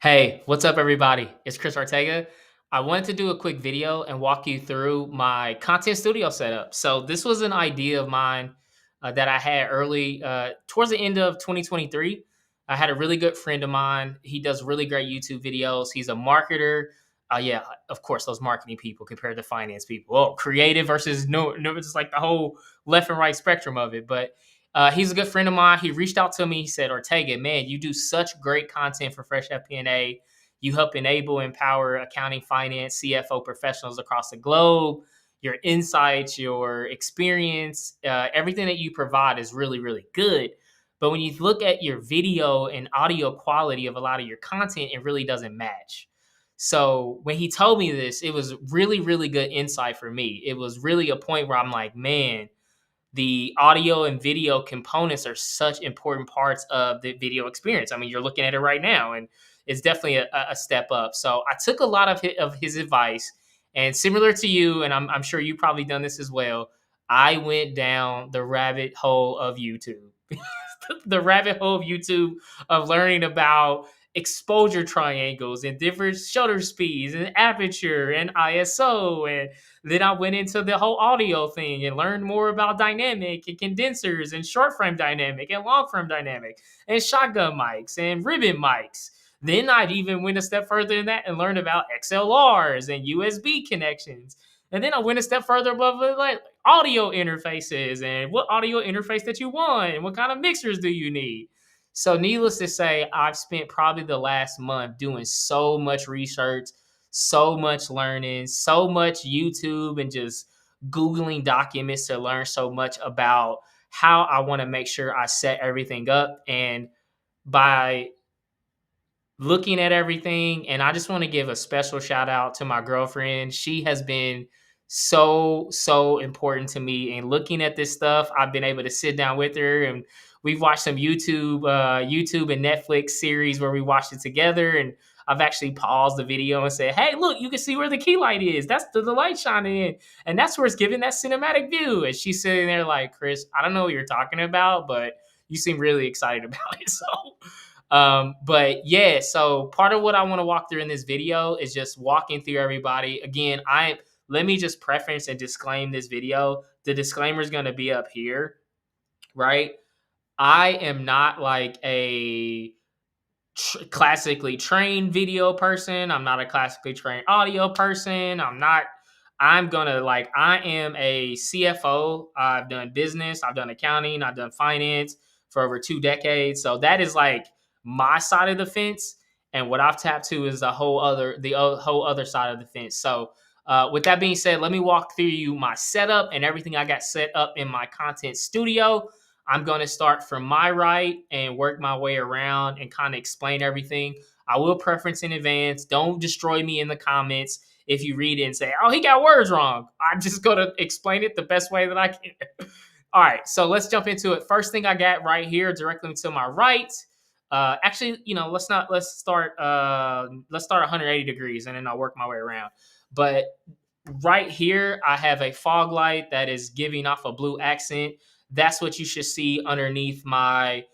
Hey, what's up, everybody? It's Chris Ortega. I wanted to do a quick video and walk you through my content studio setup. So, this was an idea of mine that I had early towards the end of 2023. I had a really good friend of mine. He does really great YouTube videos. He's a marketer. Yeah, of course, those marketing people compared to finance people. Oh, creative versus no, it's like the whole left and right spectrum of it. But he's a good friend of mine. He reached out to me. He said, Ortega, man, you do such great content for Fresh FP&A. You help enable, empower accounting, finance, CFO professionals across the globe. Your insights, your experience, everything that you provide is really, really good. But when you look at your video and audio quality of a lot of your content, it really doesn't match. So when he told me this, it was really, really good insight for me. It was really a point where I'm like, man, the audio and video components are such important parts of the video experience. I mean, you're looking at it right now, and it's definitely a step up. So I took a lot of his advice, and similar to you, and I'm sure you've probably done this as well. I went down the rabbit hole of YouTube, the rabbit hole of YouTube of learning about exposure triangles and different shutter speeds and aperture and ISO. And then I went into the whole audio thing and learned more about dynamic and condensers and short frame dynamic and long frame dynamic and shotgun mics and ribbon mics. Then I even went a step further than that and learned about XLRs and USB connections. And then I went a step further above it, like audio interfaces and what audio interface that you want and what kind of mixers do you need. So, needless to say, I've spent probably the last month doing so much research, so much learning, so much YouTube, and just Googling documents to learn so much about how I want to make sure I set everything up. And by looking at everything, and I just want to give a special shout out to my girlfriend. She has been so important to me. And looking at this stuff, I've been able to sit down with her, and we've watched some YouTube and Netflix series where we watched it together. And I've actually paused the video and said, "Hey, look, you can see where the key light is. That's the light shining in, and that's where it's giving that cinematic view." And she's sitting there like, "Chris, I don't know what you're talking about, but you seem really excited about it." But yeah, so part of what I want to walk through in this video is just walking through everybody. Again, let me just preference and disclaim this video. The disclaimer is going to be up here, right? I am not like a classically trained video person. I'm not a classically trained audio person. I am a CFO. I've done business, I've done accounting, I've done finance for over 2 decades. So that is like my side of the fence. And what I've tapped to is whole other side of the fence. So with that being said, let me walk through you my setup and everything I got set up in my content studio. I'm going to start from my right and work my way around and kind of explain everything. I will preference in advance. Don't destroy me in the comments if you read it and say, "Oh, he got words wrong." I'm just going to explain it the best way that I can. All right, so let's jump into it. First thing I got right here, directly to my right. Actually, let's start 180 degrees and then I'll work my way around. But right here, I have a fog light that is giving off a blue accent. That's what you should see underneath my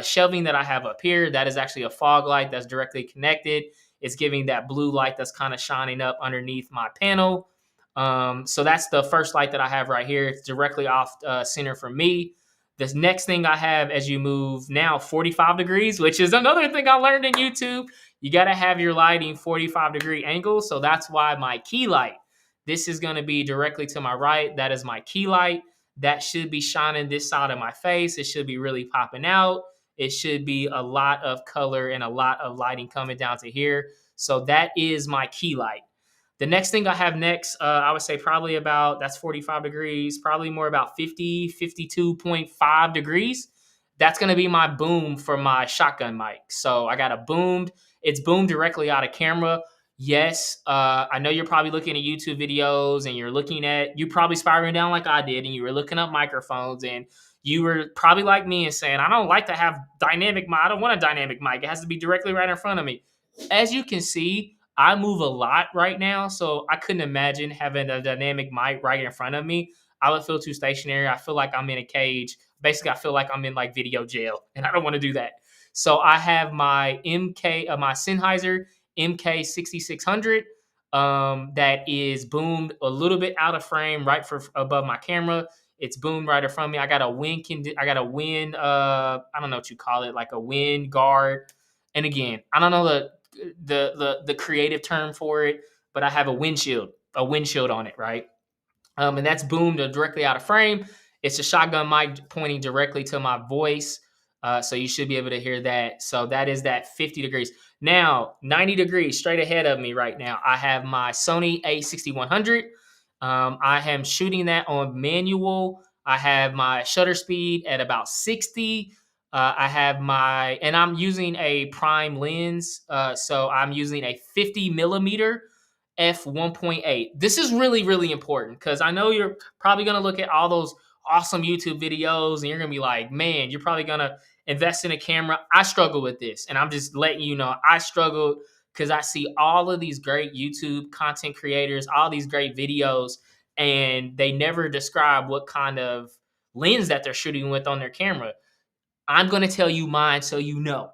shelving that I have up here. That is actually a fog light that's directly connected. It's giving that blue light that's kind of shining up underneath my panel. So that's the first light that I have right here. It's directly off center from me. This next thing I have as you move now 45 degrees, which is another thing I learned in YouTube. You got to have your lighting 45-degree angle. So that's why my key light, this is going to be directly to my right. That is my key light. That should be shining this side of my face. It should be really popping out. It should be a lot of color and a lot of lighting coming down to here. So that is my key light. The next thing I have next, I would say probably about, that's 45 degrees, probably more about 50, 52.5 degrees. That's going to be my boom for my shotgun mic. So I got a boomed. It's boomed directly out of camera. Yes, I know you're probably looking at YouTube videos and you probably spiraling down like I did, and you were looking up microphones, and you were probably like me and saying, "I don't like to have dynamic mic. I don't want a dynamic mic. It has to be directly right in front of me." As you can see, I move a lot right now, so I couldn't imagine having a dynamic mic right in front of me. I would feel too stationary. I feel like I'm in a cage. Basically, I feel like I'm in like video jail, and I don't want to do that. So I have my my Sennheiser MK6600 that is boomed a little bit out of frame, right for above my camera. It's boomed right in front of me. I got a I got a wind. I don't know what you call it, like a wind guard. And again, I don't know the creative term for it, but I have a windshield on it, right? And that's boomed directly out of frame. It's a shotgun mic pointing directly to my voice. So you should be able to hear that. So that is that 50 degrees. Now, 90 degrees straight ahead of me right now, I have my Sony A6100. I am shooting that on manual. I have my shutter speed at about 60. I have and I'm using a prime lens. So I'm using a 50 millimeter f1.8. This is really, really important because I know you're probably going to look at all those awesome YouTube videos and you're going to be like, man, you're probably going to invest in a camera. I struggle with this. And I'm just letting you know, I struggled because I see all of these great YouTube content creators, all these great videos, and they never describe what kind of lens that they're shooting with on their camera. I'm going to tell you mine so you know.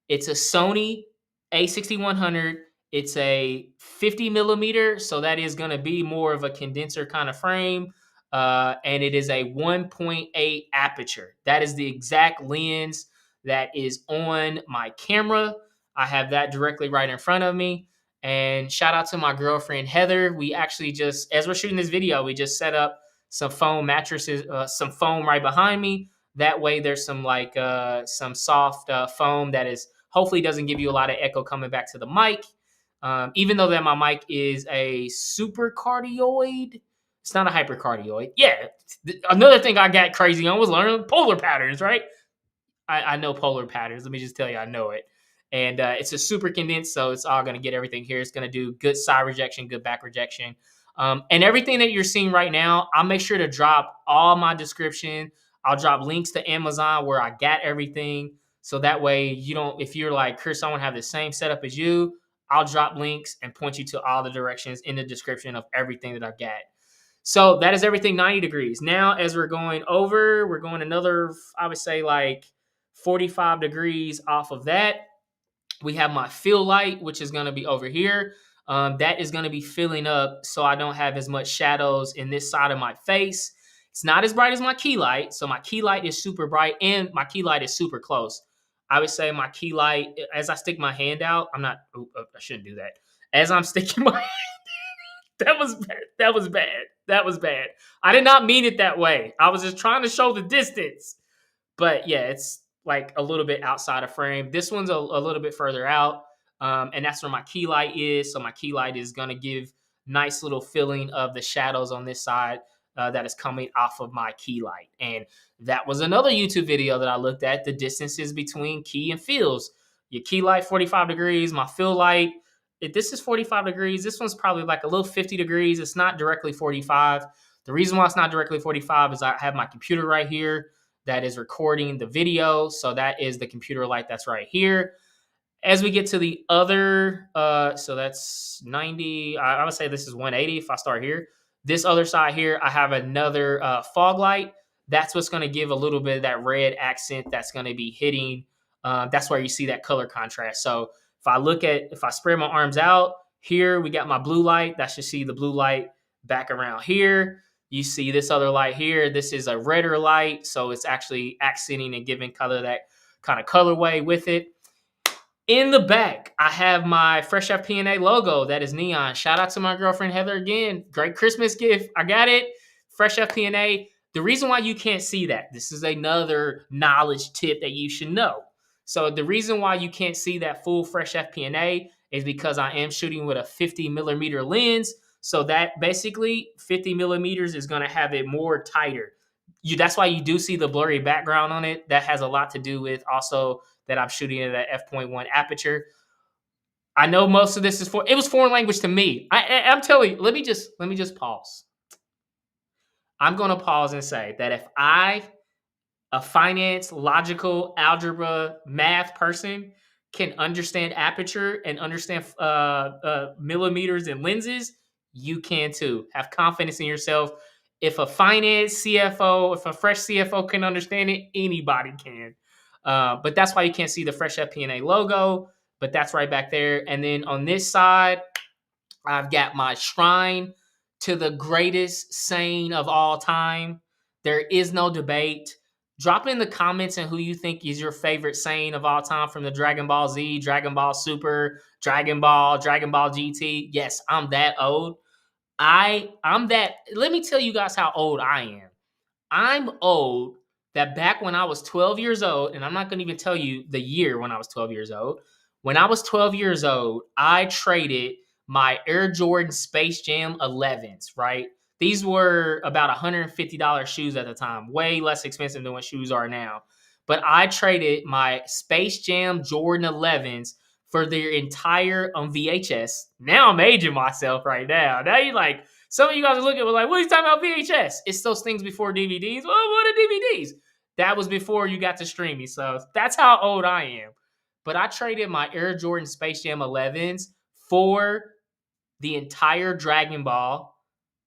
It's a Sony A6100. It's a 50 millimeter, so that is going to be more of a condenser kind of frame. And it is a 1.8 aperture. That is the exact lens that is on my camera. I have that directly right in front of me. And shout out to my girlfriend, Heather. We actually just, as we're shooting this video, we just set up some foam mattresses, some foam right behind me. That way there's some soft foam that is hopefully doesn't give you a lot of echo coming back to the mic. Even though that my mic is a super cardioid, it's not a hypercardioid. Yeah. Another thing I got crazy on was learning polar patterns, right? I know polar patterns. Let me just tell you, I know it. And it's a super condensed, so it's all going to get everything here. It's going to do good side rejection, good back rejection. And everything that you're seeing right now, I'll make sure to drop all my description. I'll drop links to Amazon where I got everything. So that way you don't, if you're like, Chris, I want to have the same setup as you, I'll drop links and point you to all the directions in the description of everything that I've got. So that is everything 90 degrees. Now, as we're going over, we're going another, I would say like 45 degrees off of that. We have my fill light, which is going to be over here. That is going to be filling up so I don't have as much shadows in this side of my face. It's not as bright as my key light. So my key light is super bright and my key light is super close. I would say my key light, as I stick my hand out, I shouldn't do that. As I'm sticking my that was bad. That was bad. That was bad. I did not mean it that way. I was just trying to show the distance. But yeah, it's like a little bit outside of frame. This one's a little bit further out. And that's where my key light is. So my key light is going to give nice little filling of the shadows on this side that is coming off of my key light. And that was another YouTube video that I looked at, the distances between key and fills. Your key light, 45 degrees. My fill light, if this is 45 degrees, this one's probably like a little 50 degrees. It's not directly 45. The reason why it's not directly 45 is I have my computer right here that is recording the video. So that is the computer light that's right here. As we get to the other, so that's 90. I would say this is 180 if I start here. This other side here, I have another fog light. That's what's going to give a little bit of that red accent that's going to be hitting. That's where you see that color contrast. So if I spread my arms out, here we got my blue light. That should see the blue light back around here. You see this other light here. This is a redder light. So it's actually accenting and giving color that kind of colorway with it. In the back, I have my Fresh FP&A logo that is neon. Shout out to my girlfriend, Heather, again. Great Christmas gift. I got it. Fresh FP&A. The reason why you can't see that, this is another knowledge tip that you should know. So the reason why you can't see that full Fresh FP&A is because I am shooting with a 50 millimeter lens. So that basically 50 millimeters is going to have it more tighter. That's why you do see the blurry background on it. That has a lot to do with also that I'm shooting at an f.1 aperture. I know most of this it was foreign language to me. I'm telling you, let me just pause. I'm going to pause and say that if a finance, logical, algebra, math person can understand aperture and understand millimeters and lenses, you can too. Have confidence in yourself. If a finance CFO, if a fresh CFO can understand it, anybody can. But that's why you can't see the Fresh FP&A logo, but that's right back there. And then on this side, I've got my shrine to the greatest Saiyan of all time. There is no debate. Drop in the comments and who you think is your favorite Saiyan of all time from the Dragon Ball Z, Dragon Ball Super, Dragon Ball GT. Yes, I'm that old. I'm that. Let me tell you guys how old I am. I'm old that back when I was 12 years old, and I'm not going to even tell you the year when I was 12 years old. When I was 12 years old, I traded my Air Jordan Space Jam 11s, right? These were about $150 shoes at the time, way less expensive than what shoes are now. But I traded my Space Jam Jordan 11s for their entire VHS. Now I'm aging myself right now. Now you like, some of you guys are looking at like, what are you talking about VHS? It's those things before DVDs. Well, what are DVDs? That was before you got to streaming. So that's how old I am. But I traded my Air Jordan Space Jam 11s for the entire Dragon Ball,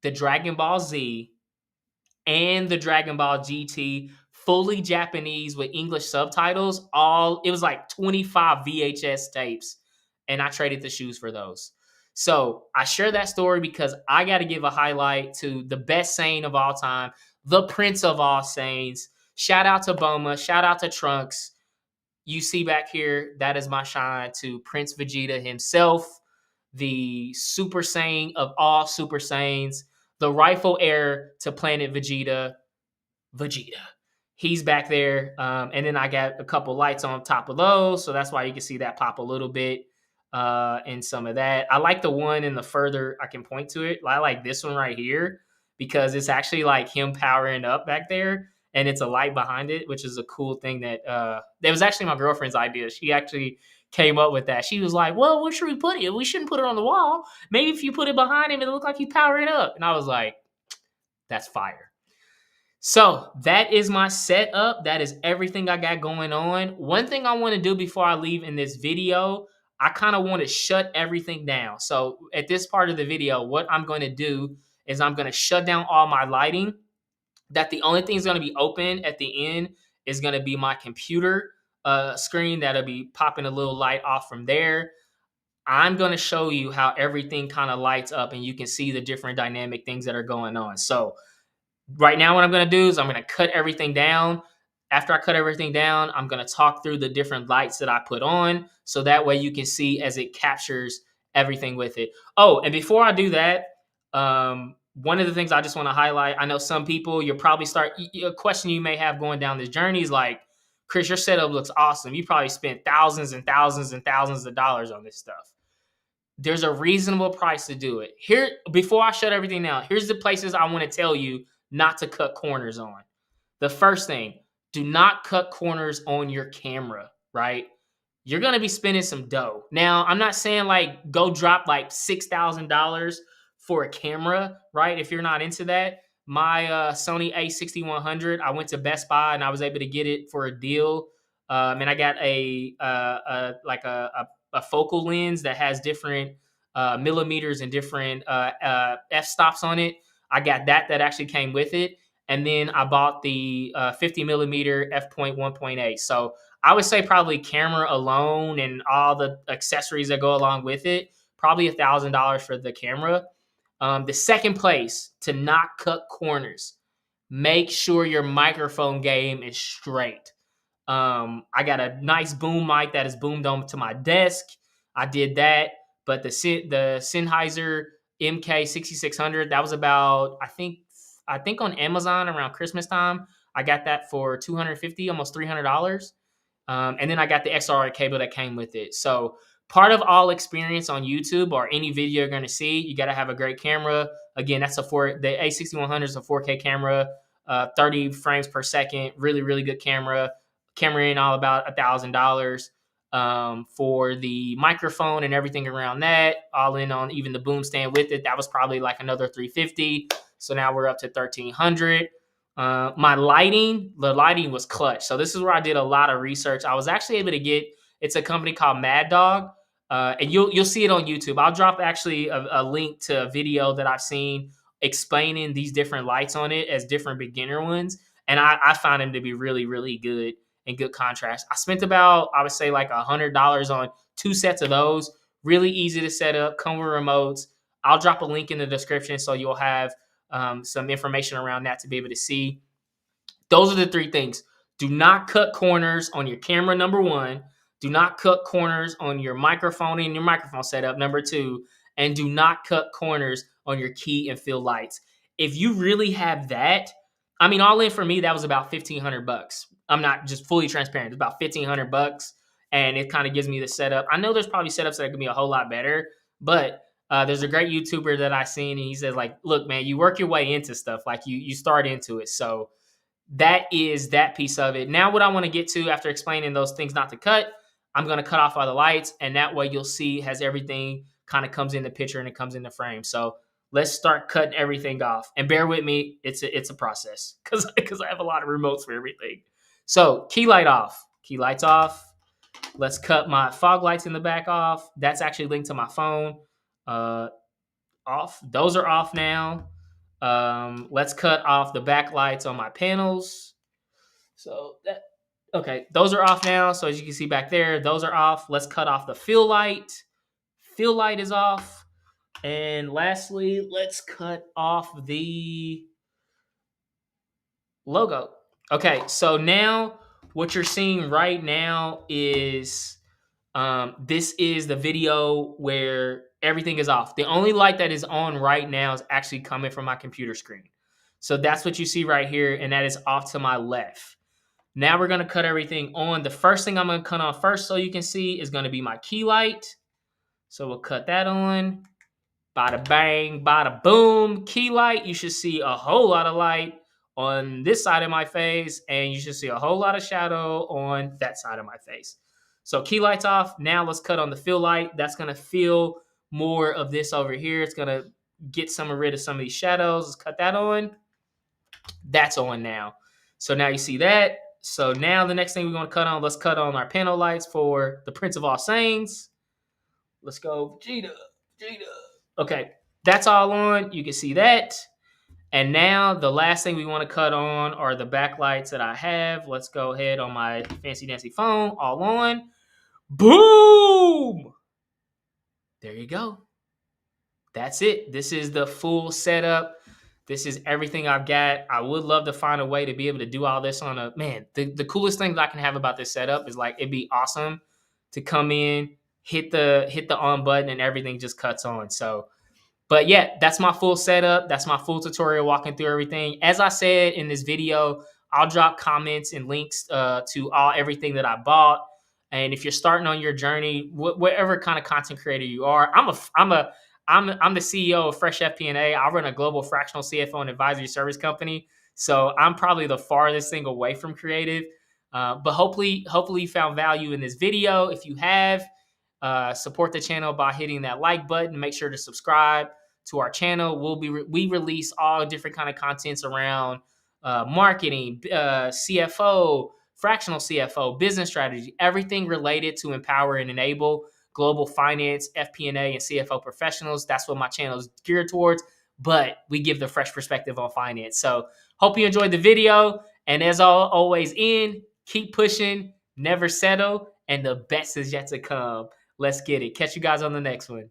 the Dragon Ball Z, and the Dragon Ball GT, fully Japanese with English subtitles. It was like 25 VHS tapes, and I traded the shoes for those. So I share that story because I got to give a highlight to the best Saiyan of all time, the Prince of all Saiyans. Shout out to Boma, shout out to Trunks. You see back here, that is my shine to Prince Vegeta himself, the Super Saiyan of all Super Saiyans, the rightful heir to Planet Vegeta, Vegeta. He's back there. And then I got a couple lights on top of those. So that's why you can see that pop a little bit in some of that. I like the one in the further I can point to it. I like this one right here because it's actually like him powering up back there. And it's a light behind it, which is a cool thing that was actually my girlfriend's idea. She actually came up with that. She was like, well, where should we put it? We shouldn't put it on the wall. Maybe if you put it behind him, it'll look like he's powering up. And I was like, that's fire. So that is my setup. That is everything I got going on. One thing I want to do before I leave in this video, I kind of want to shut everything down. So at this part of the video, what I'm going to do is I'm going to shut down all my lighting. That the only thing is going to be open at the end is going to be my computer screen. That'll be popping a little light off from there. I'm going to show you how everything kind of lights up and you can see the different dynamic things that are going on. So right now what I'm going to do is I'm going to cut everything down. After I cut everything down, I'm going to talk through the different lights that I put on. So that way you can see as it captures everything with it. Oh, and before I do that, one of the things I just want to highlight, I know some people, you'll probably a question you may have going down this journey is like, Chris, your setup looks awesome. You probably spent thousands and thousands and thousands of dollars on this stuff. There's a reasonable price to do it. Here, before I shut everything down, here's the places I want to tell you not to cut corners on. The first thing, do not cut corners on your camera, right? You're going to be spending some dough. Now, I'm not saying like go drop like $6,000 for a camera, right? If you're not into that. My Sony A6100, I went to Best Buy and I was able to get it for a deal. And I got a focal lens that has different millimeters and different f-stops on it. I got that actually came with it. And then I bought the 50 millimeter f.1.8. So I would say probably camera alone and all the accessories that go along with it, probably $1,000 for the camera. The second place to not cut corners, make sure your microphone game is straight. I got a nice boom mic that is boomed onto my desk. I did that, but the Sennheiser MK6600, that was about, I think on Amazon around Christmas time, I got that for $250, almost $300. And then I got the XLR cable that came with it. So part of all experience on YouTube or any video you're going to see, you got to have a great camera. Again, the A6100 is a 4K camera, 30 frames per second, really, really good camera. Camera in all about $1,000. For the microphone and everything around that, all in on even the boom stand with it, that was probably like another $350. So now we're up to $1,300. My lighting, the lighting was clutch. So this is where I did a lot of research. I was actually able to get, it's a company called Mad Dog, and you'll see it on YouTube. I'll drop actually a link to a video that I've seen explaining these different lights on it as different beginner ones, and I found them to be really, really good. and good contrast. I spent about, I would say, like $100 on 2 sets of those. Really easy to set up, come with remotes. I'll drop a link in the description so you'll have some information around that to be able to see. Those are the 3 things. Do not cut corners on your camera, number 1. Do not cut corners on your microphone and your microphone setup, number 2. And do not cut corners on your key and fill lights. If you really have that, I mean, all in for me, that was about $1,500. I'm not just fully transparent. It's about $1,500, and it kind of gives me the setup. I know there's probably setups that can be a whole lot better, but there's a great YouTuber that I seen, and he says, like, look, man, you work your way into stuff. Like, you start into it. So that is that piece of it. Now, what I want to get to after explaining those things not to cut, I'm going to cut off all the lights, and that way you'll see as everything kind of comes in the picture and it comes in the frame. So let's start cutting everything off. And bear with me, it's a process because I have a lot of remotes for everything. So key light off. Key lights off. Let's cut my fog lights in the back off. That's actually linked to my phone. Off. Those are off now. Let's cut off the backlights on my panels. So that, okay, those are off now. So as you can see back there, those are off. Let's cut off the fill light. Fill light is off. And lastly, let's cut off the logo. Okay, so now what you're seeing right now is this is the video where everything is off. The only light that is on right now is actually coming from my computer screen. So that's what you see right here, and that is off to my left. Now we're going to cut everything on. The first thing I'm going to cut on first so you can see is going to be my key light. So we'll cut that on. Bada bang, bada boom. Key light, you should see a whole lot of light on this side of my face, and you should see a whole lot of shadow on that side of my face. So key light's off. Now let's cut on the fill light. That's going to fill more of this over here. It's going to get rid of some of these shadows. Let's cut that on. That's on now. So now you see that. So now the next thing we're going to cut on, let's cut on our panel lights for the Prince of All Saiyans. Let's go Vegeta. Okay, that's all on. You can see that. And now the last thing we want to cut on are the backlights that I have. Let's go ahead on my fancy dancy phone. All on. Boom! There you go. That's it. This is the full setup. This is everything I've got. I would love to find a way to be able to do all this on a, man, the coolest thing that I can have about this setup is, like, it'd be awesome to come in, hit the on button, and everything just cuts on. So, but yeah, that's my full setup. That's my full tutorial walking through everything. As I said in this video, I'll drop comments and links to everything that I bought. And if you're starting on your journey, whatever kind of content creator you are, I'm the CEO of Fresh FP&A. I run a global fractional CFO and advisory service company. So I'm probably the farthest thing away from creative. But hopefully you found value in this video. If you have, support the channel by hitting that like button. Make sure to subscribe to our channel. We release all different kind of contents around marketing, CFO, fractional CFO, business strategy, everything related to empower and enable global finance, FP&A, and CFO professionals. That's what my channel is geared towards, but we give the fresh perspective on finance. So hope you enjoyed the video. And as always, keep pushing, never settle, and the best is yet to come. Let's get it. Catch you guys on the next one.